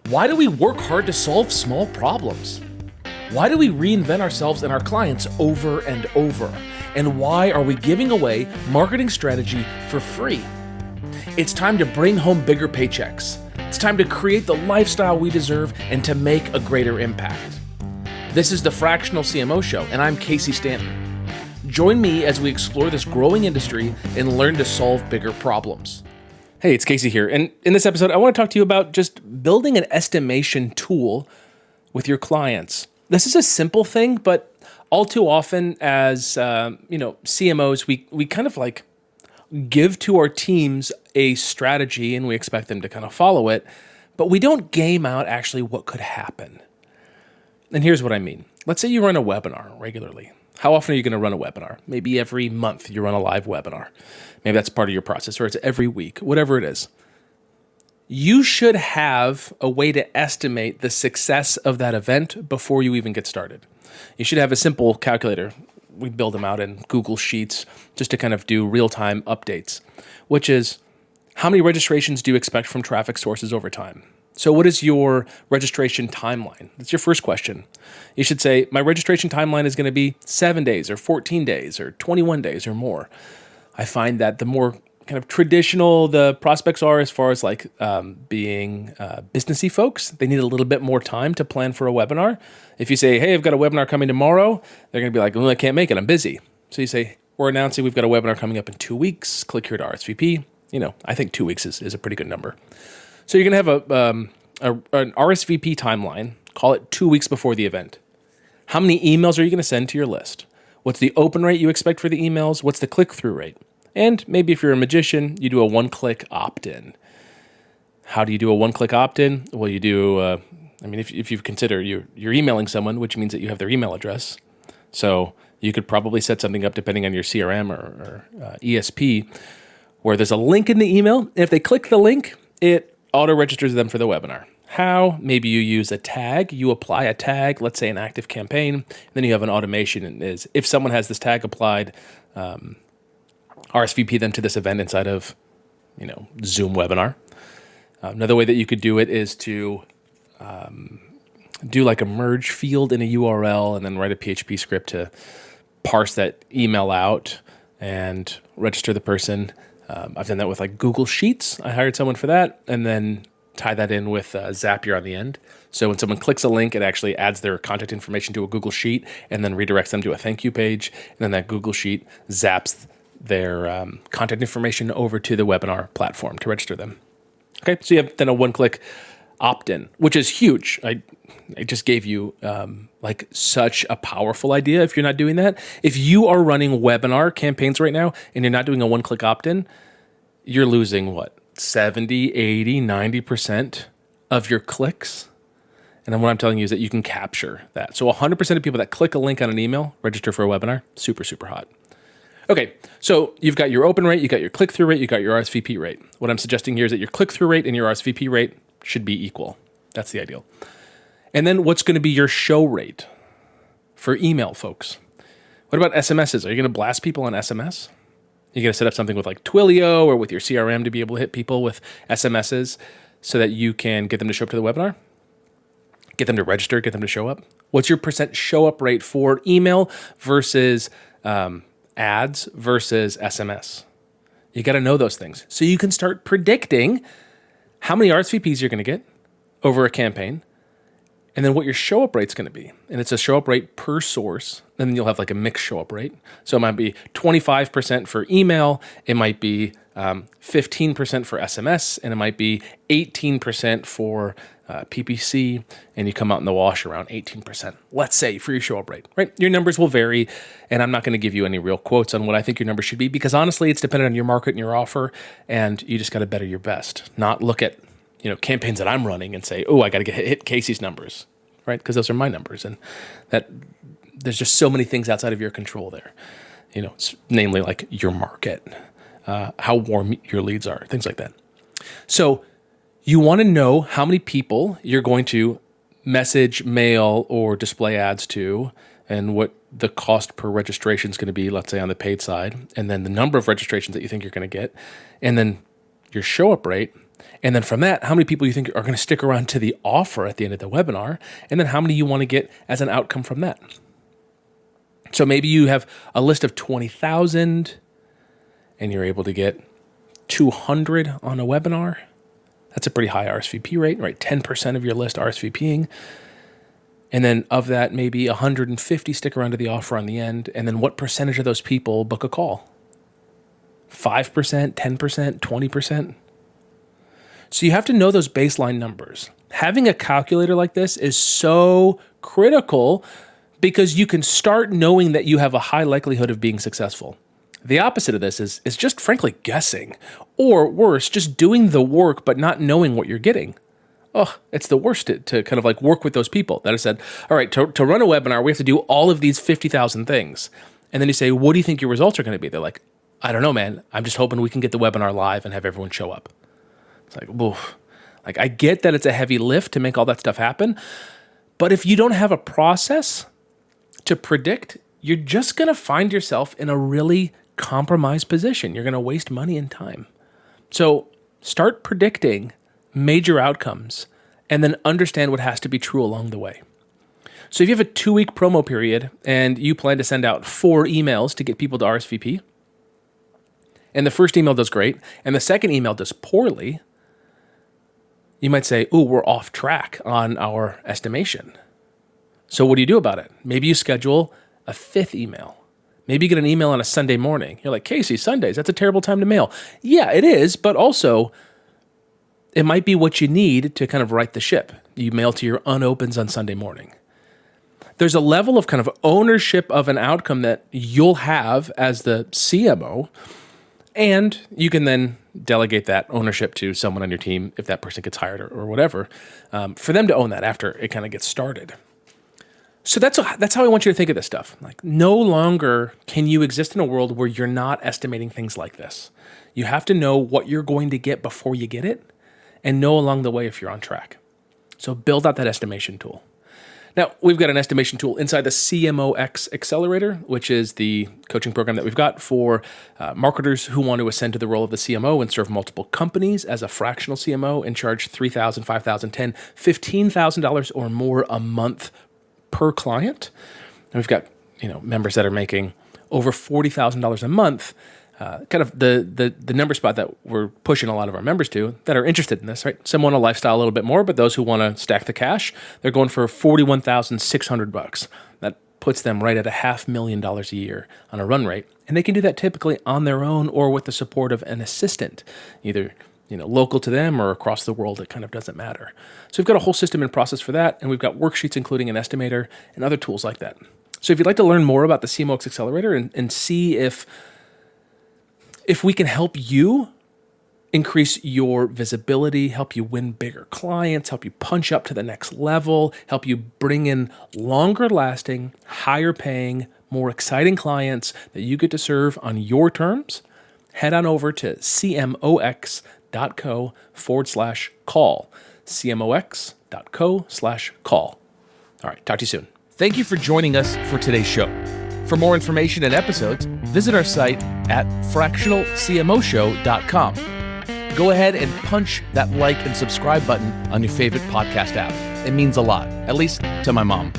Why do we work hard to solve small problems? Why do we reinvent ourselves and our clients over and over? And why are we giving away marketing strategy for free? It's time to bring home bigger paychecks. It's time to create the lifestyle we deserve and to make a greater impact. This is the Fractional CMO Show, and I'm Casey Stanton. Join me as we explore this growing industry and learn to solve bigger problems. Hey, it's Casey here, and in this episode, I want to talk to you about just building an estimation tool with your clients. This is a simple thing, but all too often as CMOs, we kind of like give to our teams a strategy and we expect them to kind of follow it, but we don't game out actually what could happen. And here's what I mean. Let's say you run a webinar regularly. How often are you going to run a webinar? Maybe every month you run a live webinar. Maybe that's part of your process, or it's every week, whatever it is. You should have a way to estimate the success of that event before you even get started. You should have a simple calculator. We build them out in Google Sheets just to kind of do real-time updates, which is how many registrations do you expect from traffic sources over time? So what is your registration timeline? That's your first question. You should say, my registration timeline is going to be 7 days or 14 days or 21 days or more. I find that the more kind of traditional the prospects are as far as like being businessy folks, they need a little bit more time to plan for a webinar. If you say, hey, I've got a webinar coming tomorrow, they're going to be like, well, I can't make it, I'm busy. So you say, we're announcing we've got a webinar coming up in 2 weeks. Click here to RSVP. I think 2 weeks is a pretty good number. So you're going to have an RSVP timeline, call it 2 weeks before the event. How many emails are you going to send to your list? What's the open rate you expect for the emails? What's the click-through rate? And maybe if you're a magician, you do a one-click opt-in. How do you do a one-click opt-in? Well, you do, if you consider you're emailing someone, which means that you have their email address. So you could probably set something up depending on your CRM or ESP, where there's a link in the email. And if they click the link, it auto-registers them for the webinar. How? Maybe you use a tag. You apply a tag, let's say an active campaign, and then you have an automation. And is if someone has this tag applied, RSVP them to this event inside of, Zoom webinar. Another way that you could do it is to do like a merge field in a URL and then write a PHP script to parse that email out and register the person. I've done that with like Google Sheets. I hired someone for that and then tie that in with Zapier on the end. So when someone clicks a link, it actually adds their contact information to a Google Sheet and then redirects them to a thank you page. And then that Google Sheet zaps their contact information over to the webinar platform to register them. Okay, so you have then a one-click opt-in, which is huge. I just gave you like such a powerful idea if you're not doing that. If you are running webinar campaigns right now and you're not doing a one-click opt-in, you're losing what? 70, 80, 90% of your clicks. And then what I'm telling you is that you can capture that. So 100% of people that click a link on an email register for a webinar. Super, super hot. Okay, so you've got your open rate, you got your click-through rate, you got your RSVP rate. What I'm suggesting here is that your click-through rate and your RSVP rate should be equal. That's the ideal. And then what's going to be your show rate for email, folks? What about SMSs? Are you going to blast people on SMS? You're going to set up something with like Twilio or with your CRM to be able to hit people with SMSs so that you can get them to show up to the webinar? Get them to register, get them to show up? What's your % show up rate for email versus ads versus SMS? You got to know those things so you can start predicting how many RSVPs you're going to get over a campaign and then what your show up rate's going to be. And it's a show up rate per source. And then you'll have like a mixed show up rate. So it might be 25% for email. It might be 15% for SMS, and it might be 18% for PPC, and you come out in the wash around 18%, let's say, for your show up rate, right? Your numbers will vary, and I'm not going to give you any real quotes on what I think your numbers should be, because honestly, it's dependent on your market and your offer, and you just got to better your best, not look at campaigns that I'm running and say, oh, I got to hit Casey's numbers, right? Because those are my numbers, and that there's just so many things outside of your control there, namely like your market, how warm your leads are, things like that. So you want to know how many people you're going to message, mail, or display ads to, and what the cost per registration is going to be, let's say on the paid side, and then the number of registrations that you think you're going to get, and then your show up rate, And then from that, how many people you think are going to stick around to the offer at the end of the webinar? And then how many you want to get as an outcome from that? So maybe you have a list of 20,000 and you're able to get 200 on a webinar. That's a pretty high RSVP rate, right? 10% of your list RSVPing. And then of that, maybe 150 stick around to the offer on the end. And then what percentage of those people book a call? 5%, 10%, 20%? So you have to know those baseline numbers. Having a calculator like this is so critical because you can start knowing that you have a high likelihood of being successful. The opposite of this is just frankly guessing, or worse, just doing the work but not knowing what you're getting. Oh, it's the worst to kind of like work with those people that have said, all right, to run a webinar, we have to do all of these 50,000 things. And then you say, what do you think your results are going to be? They're like, I don't know, man. I'm just hoping we can get the webinar live and have everyone show up. It's like, whoa. Like, I get that it's a heavy lift to make all that stuff happen, but if you don't have a process to predict, you're just going to find yourself in a really compromised position. You're going to waste money and time. So start predicting major outcomes and then understand what has to be true along the way. So if you have a 2-week promo period and you plan to send out 4 emails to get people to RSVP, and the first email does great, and the second email does poorly, you might say, ooh, we're off track on our estimation. So what do you do about it? Maybe you schedule a 5th email. Maybe you get an email on a Sunday morning. You're like, Casey, Sundays, that's a terrible time to mail. Yeah, it is, but also it might be what you need to kind of right the ship. You mail to your unopens on Sunday morning. There's a level of kind of ownership of an outcome that you'll have as the CMO, and you can then delegate that ownership to someone on your team if that person gets hired or whatever, for them to own that after it kind of gets started. So that's how I want you to think of this stuff. Like, no longer can you exist in a world where you're not estimating things like this. You have to know what you're going to get before you get it and know along the way if you're on track. So build out that estimation tool. Now, we've got an estimation tool inside the CMOX Accelerator, which is the coaching program that we've got for marketers who want to ascend to the role of the CMO and serve multiple companies as a fractional CMO and charge $3,000, $5,000, $10,000, $15,000 or more a month per client. And we've got members that are making over $40,000 a month. Kind of the number spot that we're pushing a lot of our members to that are interested in this, right? Some want a lifestyle a little bit more, but those who want to stack the cash, they're going for $41,600. That puts them right at $500,000 a year on a run rate. And they can do that typically on their own or with the support of an assistant, either local to them or across the world. It kind of doesn't matter. So we've got a whole system and process for that. And we've got worksheets, including an estimator and other tools like that. So if you'd like to learn more about the CMOX Accelerator and see if we can help you increase your visibility, help you win bigger clients, help you punch up to the next level, help you bring in longer lasting, higher paying, more exciting clients that you get to serve on your terms, head on over to cmox.co/call. cmox.co/call. All right, talk to you soon. Thank you for joining us for today's show. For more information and episodes, visit our site at fractionalcmoshow.com. Go ahead and punch that like and subscribe button on your favorite podcast app. It means a lot, at least to my mom.